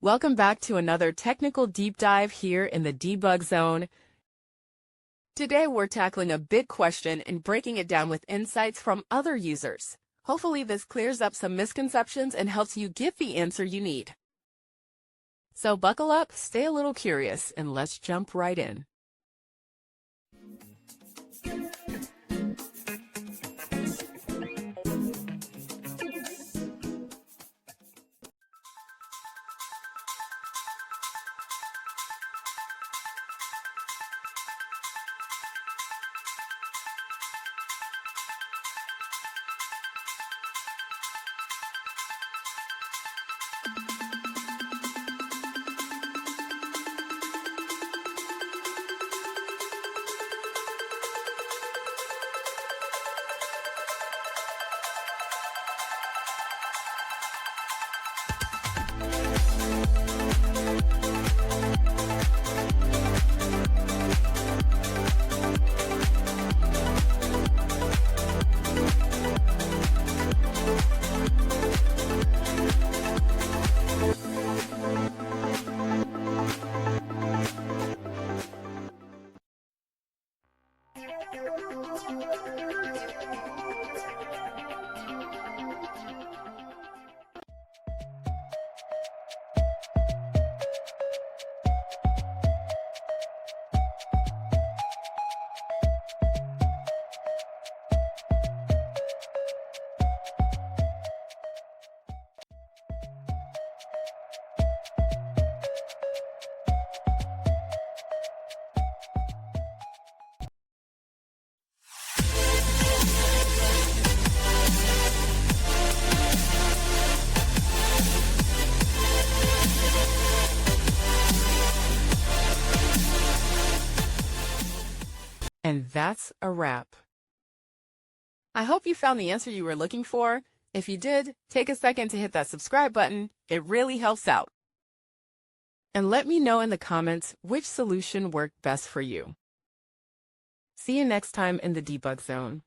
Welcome back to another technical deep dive here in the debug zone. Today we're tackling a big question and breaking it down with insights from other users. Hopefully this clears up some misconceptions and helps you get the answer you need. So buckle up, stay a little curious, and let's jump right in. And that's a wrap. I hope you found the answer you were looking for. If you did, take a second to hit that subscribe button. It really helps out. And let me know in the comments which solution worked best for you. See you next time in the debug zone.